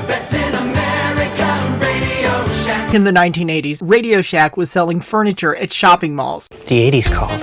Best in America, Radioshack. In the 1980s, Radioshack was selling furniture at shopping malls. The 80s called.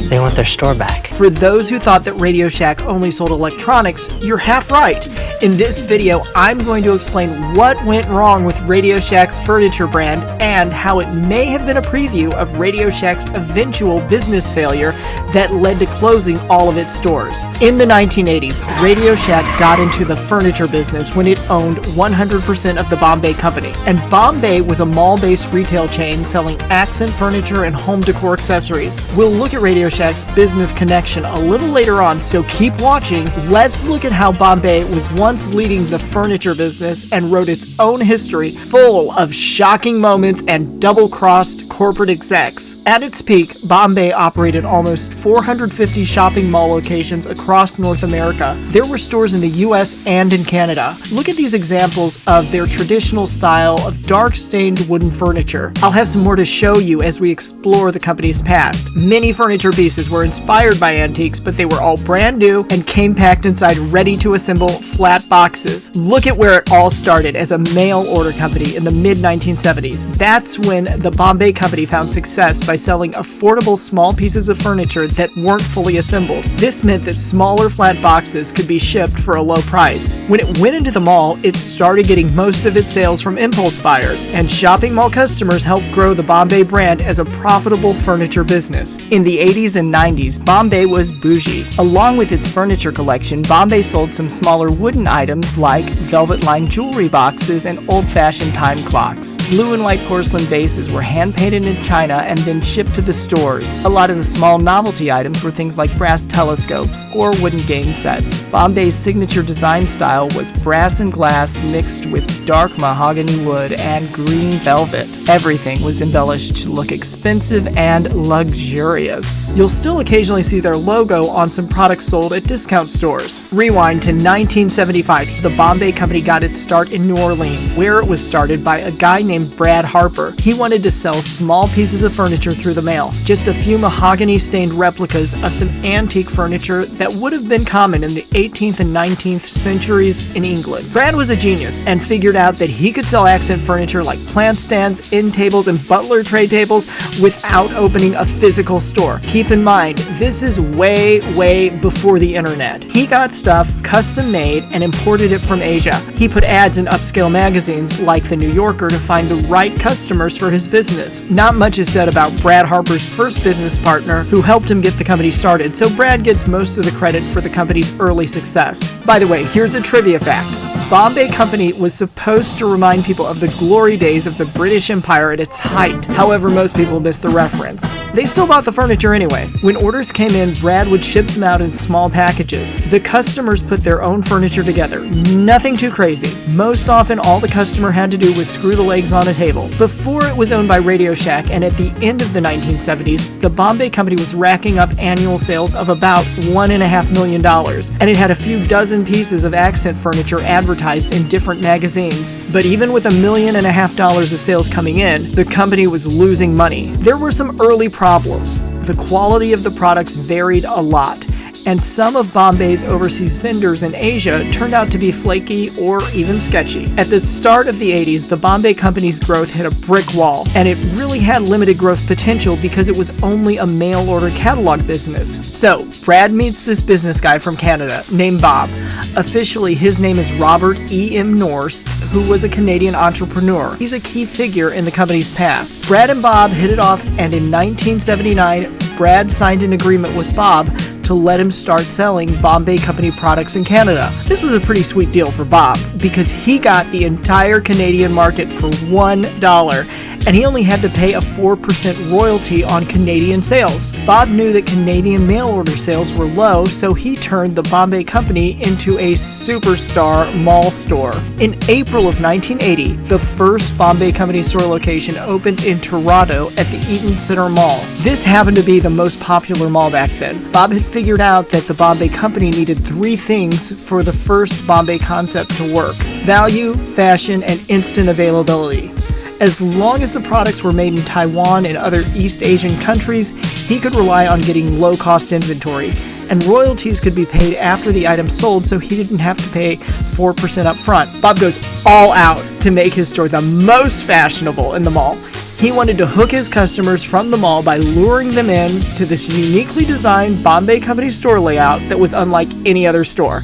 They want their store back. For those who thought that Radioshack only sold electronics, you're half right. In this video, I'm going to explain what went wrong with Radioshack's furniture brand and how it may have been a preview of Radioshack's eventual business failure that led to closing all of its stores. In the 1980s, Radioshack got into the furniture business when it owned 100% of the Bombay Company. And Bombay was a mall-based retail chain selling accent furniture and home decor accessories. We'll look at Radioshack's business connection a little later on, so keep watching. Let's look at how Bombay was once leading the furniture business and wrote its own history full of shocking moments and double-crossed corporate execs. At its peak, Bombay operated almost 450 shopping mall locations across North America. There were stores in the US and in Canada. Look at these examples of their traditional style of dark-stained wooden furniture. I'll have some more to show you as we explore the company's past. Many furniture pieces were inspired by antiques, but they were all brand new and came packed inside ready-to-assemble flat boxes. Look at where it all started as a mail-order company in the mid-1970s. That's when the Bombay Company found success by selling affordable small pieces of furniture that weren't fully assembled. This meant that smaller flat boxes could be shipped for a low price. When it went into the mall, it started getting most of its sales from impulse buyers, and shopping mall customers helped grow the Bombay brand as a profitable furniture business. In the 80s and 90s, Bombay was bougie. Along with its furniture collection, Bombay sold some smaller wooden items like velvet-lined jewelry boxes and old-fashioned time clocks. Blue and white porcelain vases were hand-painted in China and then shipped to the stores. A lot of the small novelty items were things like brass telescopes or wooden game sets. Bombay's signature design style was brass and glass mixed with dark mahogany wood and green velvet. Everything was embellished to look expensive and luxurious. You'll still occasionally see their logo on some products sold at discount stores. Rewind to 1975. The Bombay Company got its start in New Orleans, where it was started by a guy named Brad Harper. He wanted to sell small pieces of furniture through the mail, just a few mahogany-stained replicas of some antique furniture that would have been common in the 18th and 19th centuries in England. Brad was a genius and figured out that he could sell accent furniture like plant stands, end tables, and butler tray tables without opening a physical store. Keep in mind, this is way before the internet. He got stuff custom made and imported it from Asia. He put ads in upscale magazines like The New Yorker to find the right customers for his business. Not much is said about Brad Harper's first business partner who helped him get the company started, so Brad gets most of the credit for the company's early success. By the way, here's a trivia fact. Bombay Company was supposed to remind people of the glory days of the British Empire at its height. However, most people miss the reference. They still bought the furniture anyway. When orders came in, Brad would ship them out in small packages. The customers put their own furniture together. Nothing too crazy. Most often, all the customer had to do was screw the legs on a table. Before it was owned by Radioshack, and at the end of the 1970s, the Bombay Company was racking up annual sales of about $1.5 million, and it had a few dozen pieces of accent furniture advertised in different magazines. But even with $1.5 million of sales coming in, the company was losing money. There were some early problems. The quality of the products varied a lot, and some of Bombay's overseas vendors in Asia turned out to be flaky or even sketchy. At the start of the 80s, the Bombay Company's growth hit a brick wall, and it really had limited growth potential because it was only a mail-order catalog business. So, Brad meets this business guy from Canada named Bob. Officially, his name is Robert E.M. Norst, who was a Canadian entrepreneur. He's a key figure in the company's past. Brad and Bob hit it off, and in 1979, Brad signed an agreement with Bob to let him start selling Bombay Company products in Canada. This was a pretty sweet deal for Bob because he got the entire Canadian market for $1, and he only had to pay a 4% royalty on Canadian sales. Bob knew that Canadian mail order sales were low, so he turned the Bombay Company into a superstar mall store. In April of 1980, the first Bombay Company store location opened in Toronto at the Eaton Centre Mall. This happened to be the most popular mall back then. Bob had figured out that the Bombay Company needed 3 things for the first Bombay concept to work: value, fashion, and instant availability. As long as the products were made in Taiwan and other East Asian countries, he could rely on getting low-cost inventory. and royalties could be paid after the item sold, so he didn't have to pay 4% up front. Bob goes all out to make his store the most fashionable in the mall. He wanted to hook his customers from the mall by luring them in to this uniquely designed Bombay Company store layout that was unlike any other store.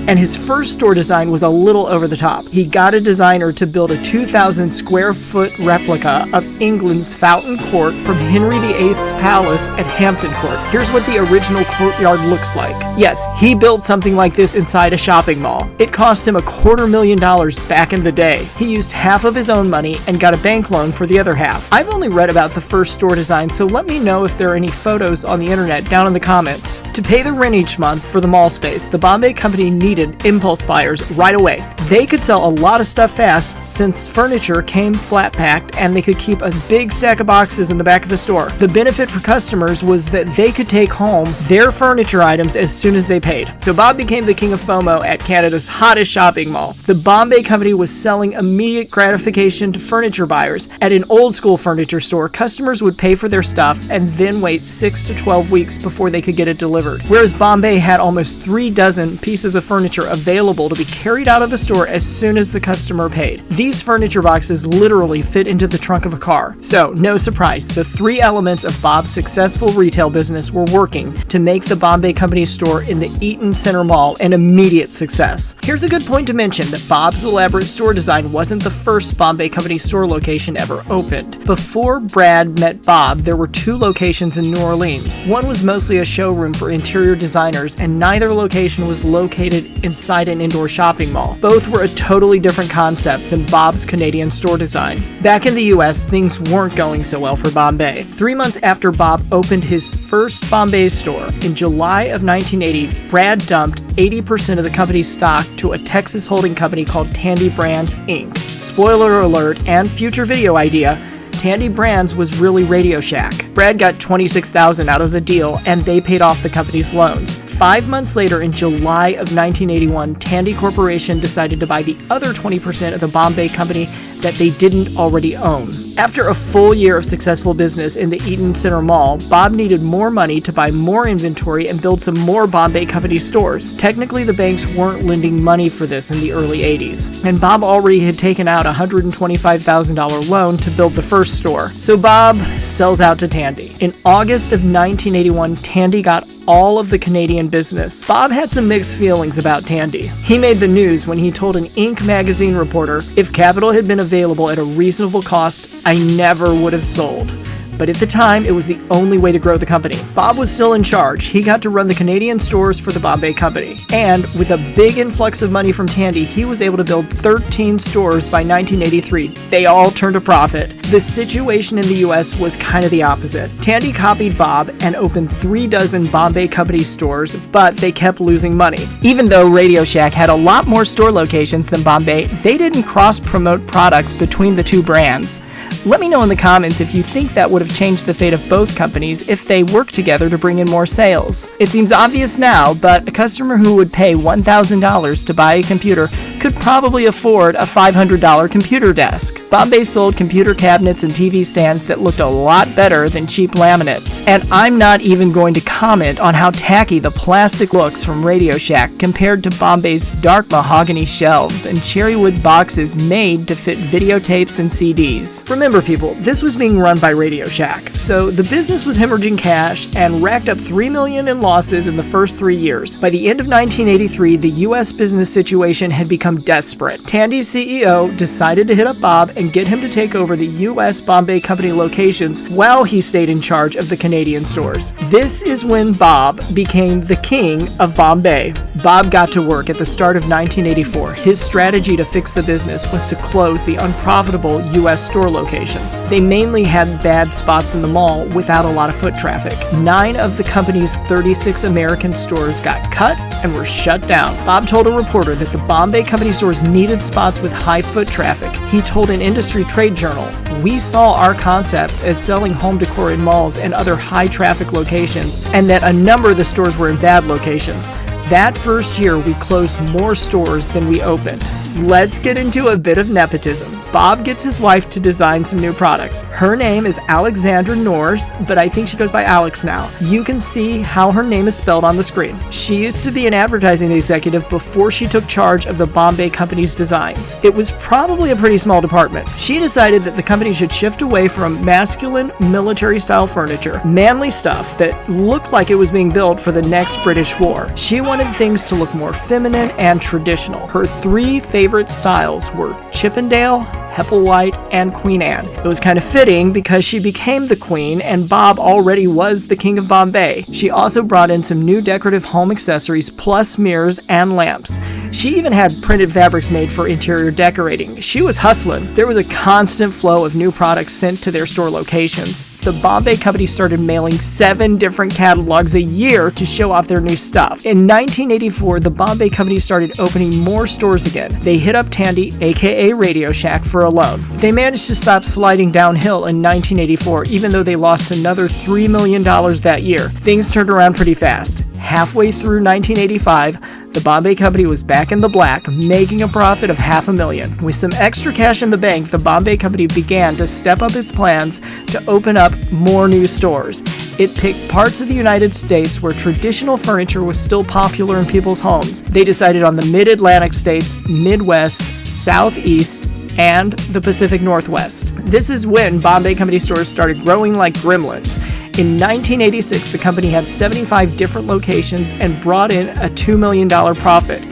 And his first store design was a little over the top. He got a designer to build a 2,000 square foot replica of England's Fountain Court from Henry VIII's palace at Hampton Court. Here's what the original courtyard looks like. Yes, he built something like this inside a shopping mall. It cost him $250,000 back in the day. He used half of his own money and got a bank loan for the other half. I've only read about the first store design, so let me know if there are any photos on the internet down in the comments. To pay the rent each month for the mall space, the Bombay Company needed impulse buyers right away. They could sell a lot of stuff fast since furniture came flat packed and they could keep a big stack of boxes in the back of the store. The benefit for customers was that they could take home their furniture items as soon as they paid. So Bob became the king of FOMO at Canada's hottest shopping mall. The Bombay Company was selling immediate gratification to furniture buyers. At an old school furniture store, customers would pay for their stuff and then wait 6 to 12 weeks before they could get it delivered. Whereas Bombay had almost 3 dozen pieces of furniture available to be carried out of the store as soon as the customer paid. These furniture boxes literally fit into the trunk of a car. So, no surprise, the 3 elements of Bob's successful retail business were working to make the Bombay Company store in the Eaton Center Mall an immediate success. Here's a good point to mention that Bob's elaborate store design wasn't the first Bombay Company store location ever opened. Before Brad met Bob, there were 2 locations in New Orleans. One was mostly a showroom for interior designers, and neither location was located inside an indoor shopping mall. Both were a totally different concept than Bob's Canadian store design. Back in the US, things weren't going so well for Bombay. 3 months after Bob opened his first Bombay store, in July of 1980, Brad dumped 80% of the company's stock to a Texas holding company called Tandy Brands, Inc. Spoiler alert and future video idea, Tandy Brands was really Radioshack. Brad got $26,000 out of the deal, and they paid off the company's loans. 5 months later, in July of 1981, Tandy Corporation decided to buy the other 20% of the Bombay Company that they didn't already own. After a full year of successful business in the Eaton Center Mall, Bob needed more money to buy more inventory and build some more Bombay Company stores. Technically, the banks weren't lending money for this in the early 80s, and Bob already had taken out a $125,000 loan to build the first store. So Bob sells out to Tandy. In August of 1981, Tandy got all of the Canadian business. Bob had some mixed feelings about Tandy. He made the news when he told an Inc. magazine reporter, "If capital had been available at a reasonable cost, I never would have sold." But at the time, it was the only way to grow the company. Bob was still in charge. He got to run the Canadian stores for the Bombay Company. And with a big influx of money from Tandy, he was able to build 13 stores by 1983. They all turned a profit. The situation in the US was kind of the opposite. Tandy copied Bob and opened 3 dozen Bombay Company stores, but they kept losing money. Even though Radioshack had a lot more store locations than Bombay, they didn't cross-promote products between the 2 brands. Let me know in the comments if you think that would have changed the fate of both companies if they worked together to bring in more sales. It seems obvious now, but a customer who would pay $1,000 to buy a computer could probably afford a $500 computer desk. Bombay sold computer cabinets and TV stands that looked a lot better than cheap laminates. And I'm not even going to comment on how tacky the plastic looks from Radioshack compared to Bombay's dark mahogany shelves and cherrywood boxes made to fit videotapes and CDs. Remember people, this was being run by Radioshack, so the business was hemorrhaging cash and racked up $3 million in losses in the first 3 years. By the end of 1983, the US business situation had become desperate. Tandy's CEO decided to hit up Bob and get him to take over the US Bombay Company locations while he stayed in charge of the Canadian stores. This is when Bob became the king of Bombay. Bob got to work at the start of 1984. His strategy to fix the business was to close the unprofitable US store locations. They mainly had bad spots in the mall without a lot of foot traffic. 9 of the company's 36 American stores got cut and were shut down. Bob told a reporter that the Bombay Company stores needed spots with high foot traffic. He told an industry trade journal, "We saw our concept as selling home decor in malls and other high traffic locations, and that a number of the stores were in bad locations. That first year, we closed more stores than we opened." Let's get into a bit of nepotism. Bob gets his wife to design some new products. Her name is Alexandra Norris, but I think she goes by Alex now. You can see how her name is spelled on the screen. She used to be an advertising executive before she took charge of the Bombay Company's designs. It was probably a pretty small department. She decided that the company should shift away from masculine military-style furniture, manly stuff that looked like it was being built for the next British war. She wanted things to look more feminine and traditional. Her three favorite styles were Chippendale, Hepplewhite, and Queen Anne. It was kind of fitting because she became the queen and Bob already was the king of Bombay. She also brought in some new decorative home accessories plus mirrors and lamps. She even had printed fabrics made for interior decorating. She was hustling. There was a constant flow of new products sent to their store locations. The Bombay Company started mailing 7 different catalogs a year to show off their new stuff. In 1984, the Bombay Company started opening more stores again. They hit up Tandy, aka Radioshack, for a loan. They managed to stop sliding downhill in 1984, even though they lost another $3 million that year. Things turned around pretty fast. Halfway through 1985, the Bombay Company was back in the black, making a profit of $500,000. With some extra cash in the bank, the Bombay Company began to step up its plans to open up more new stores. It picked parts of the United States where traditional furniture was still popular in people's homes. They decided on the Mid-Atlantic states, Midwest, Southeast, and the Pacific Northwest. This is when Bombay Company stores started growing like gremlins. In 1986, the company had 75 different locations and brought in a $2 million profit,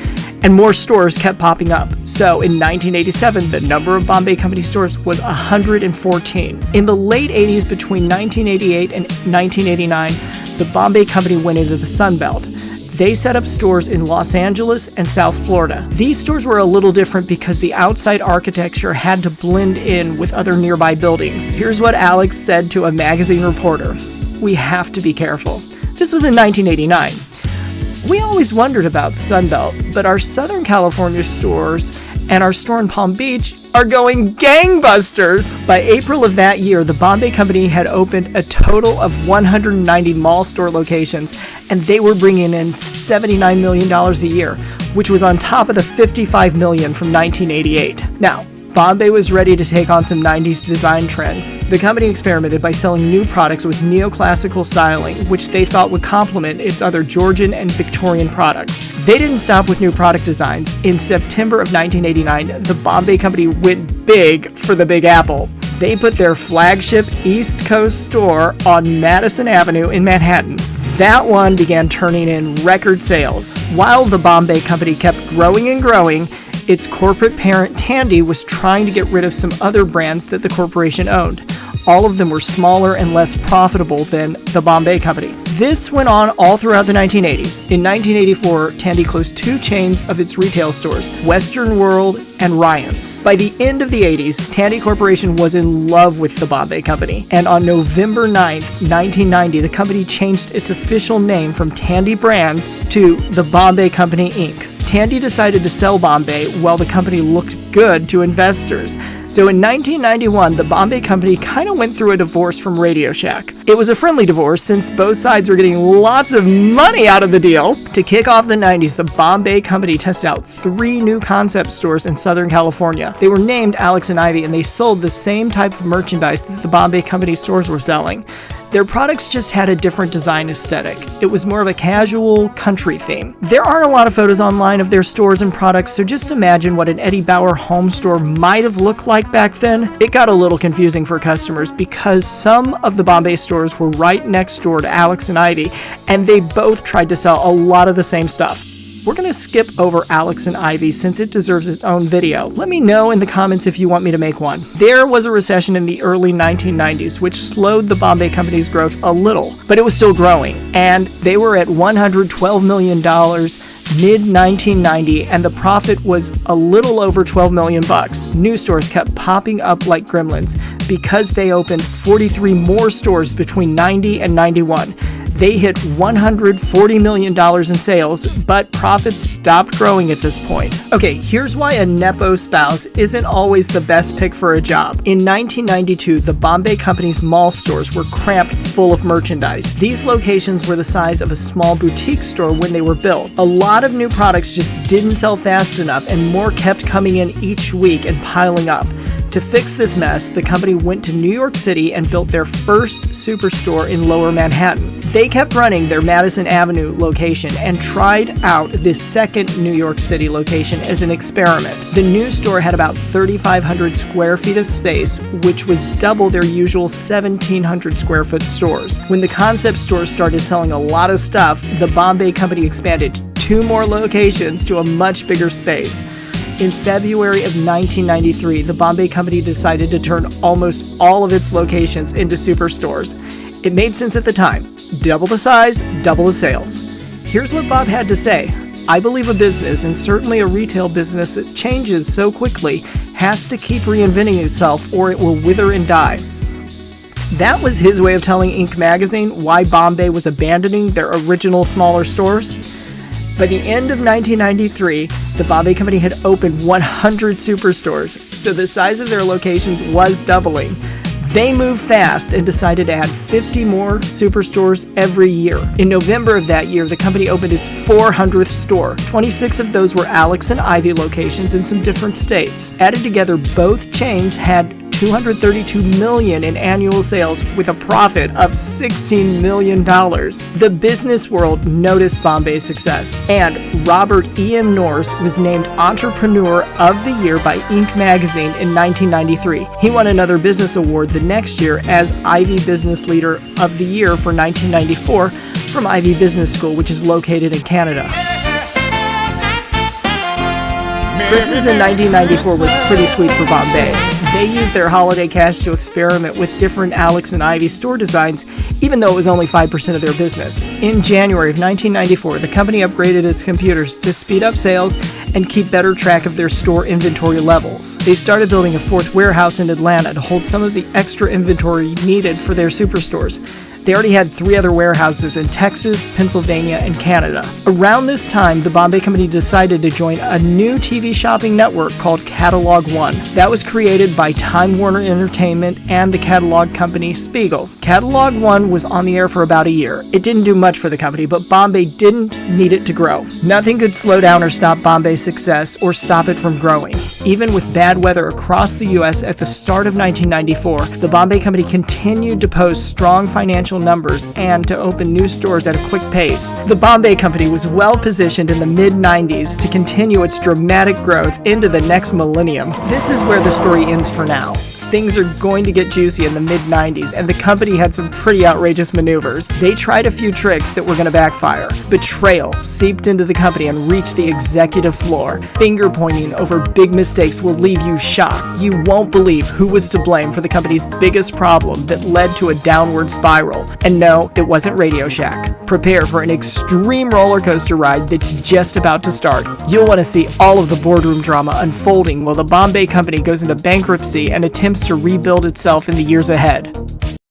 and more stores kept popping up. So in 1987, the number of Bombay Company stores was 114. In the late 80s, between 1988 and 1989, the Bombay Company went into the Sun Belt. They set up stores in Los Angeles and South Florida. These stores were a little different because the outside architecture had to blend in with other nearby buildings. Here's what Alex said to a magazine reporter: "We have to be careful." This was in 1989. "We always wondered about the Sun Belt, but our Southern California stores and our store in Palm Beach are going gangbusters." By April of that year, the Bombay Company had opened a total of 190 mall store locations, and they were bringing in $79 million a year, which was on top of the $55 million from 1988. Now, Bombay was ready to take on some 90s design trends. The company experimented by selling new products with neoclassical styling, which they thought would complement its other Georgian and Victorian products. They didn't stop with new product designs. In September of 1989, the Bombay Company went big for the Big Apple. They put their flagship East Coast store on Madison Avenue in Manhattan. That one began turning in record sales. While the Bombay Company kept growing and growing, its corporate parent Tandy was trying to get rid of some other brands that the corporation owned. All of them were smaller and less profitable than the Bombay Company. This went on all throughout the 1980s. In 1984, Tandy closed 2 chains of its retail stores, Western World and Ryan's. By the end of the 80s, Tandy Corporation was in love with the Bombay Company, and on November 9th, 1990, the company changed its official name from Tandy Brands to the Bombay Company, Inc. Tandy decided to sell Bombay while the company looked good to investors. So in 1991, the Bombay Company kind of went through a divorce from Radioshack. It was a friendly divorce since both sides were getting lots of money out of the deal. To kick off the 90s, the Bombay Company tested out 3 new concept stores in Southern California. They were named Alex and Ivy, and they sold the same type of merchandise that the Bombay Company stores were selling. Their products just had a different design aesthetic. It was more of a casual country theme. There aren't a lot of photos online of their stores and products, so just imagine what an Eddie Bauer home store might have looked like back then. It got a little confusing for customers because some of the Bombay stores were right next door to Alex and Ivy, and they both tried to sell a lot of the same stuff. We're going to skip over Alex and Ivy since it deserves its own video. Let me know in the comments if you want me to make one. There was a recession in the early 1990s, which slowed the Bombay Company's growth a little, but it was still growing, and they were at $112 million mid-1990, and the profit was a little over $12 million bucks. New stores kept popping up like gremlins because they opened 43 more stores between 90 and 91. They hit $140 million in sales, but profits stopped growing at this point. Okay, here's why a Nepo spouse isn't always the best pick for a job. In 1992, the Bombay Company's mall stores were cramped full of merchandise. These locations were the size of a small boutique store when they were built. A lot of new products just didn't sell fast enough, and more kept coming in each week and piling up. To fix this mess, the company went to New York City and built their first superstore in Lower Manhattan. They kept running their Madison Avenue location and tried out this second New York City location as an experiment. The new store had about 3,500 square feet of space, which was double their usual 1,700 square foot stores. When the concept store started selling a lot of stuff, the Bombay Company expanded 2 more locations to a much bigger space. In February of 1993, the Bombay Company decided to turn almost all of its locations into superstores. It made sense at the time. Double the size, double the sales. Here's what Bob had to say. I believe a business, and certainly a retail business that changes so quickly, has to keep reinventing itself or it will wither and die. That was his way of telling Inc. magazine why Bombay was abandoning their original smaller stores. By the end of 1993, the Bombay Company had opened 100 superstores, so the size of their locations was doubling. They moved fast and decided to add 50 more superstores every year. In November of that year, the company opened its 400th store. 26 of those were Alex and Ivy locations in some different states. Added together, both chains had $232 million in annual sales with a profit of $16 million. The business world noticed Bombay's success, and Robert E.M. Norris was named Entrepreneur of the Year by Inc. magazine in 1993. He won another business award the next year as Ivy Business Leader of the Year for 1994 from Ivy Business School, which is located in Canada. Christmas in 1994 was pretty sweet for Bombay. They used their holiday cash to experiment with different Alex and Ivy store designs, even though it was only 5% of their business. In January of 1994, the company upgraded its computers to speed up sales and keep better track of their store inventory levels. They started building a 4th warehouse in Atlanta to hold some of the extra inventory needed for their superstores. They already had 3 other warehouses in Texas, Pennsylvania, and Canada. Around this time, the Bombay Company decided to join a new TV shopping network called Catalog One. That was created by Time Warner Entertainment and the catalog company Spiegel. Catalog One was on the air for about a year. It didn't do much for the company, but Bombay didn't need it to grow. Nothing could slow down or stop Bombay's success or stop it from growing. Even with bad weather across the U.S. at the start of 1994, the Bombay Company continued to post strong financial numbers and to open new stores at a quick pace. The Bombay Company was well positioned in the mid-90s to continue its dramatic growth into the next millennium. This is where the story ends for now. Things are going to get juicy in the mid-90s, and the company had some pretty outrageous maneuvers. They tried a few tricks that were going to backfire. Betrayal seeped into the company and reached the executive floor. Finger-pointing over big mistakes will leave you shocked. You won't believe who was to blame for the company's biggest problem that led to a downward spiral. And no, it wasn't Radioshack. Prepare for an extreme roller coaster ride that's just about to start. You'll want to see all of the boardroom drama unfolding while the Bombay Company goes into bankruptcy and attempts to rebuild itself in the years ahead.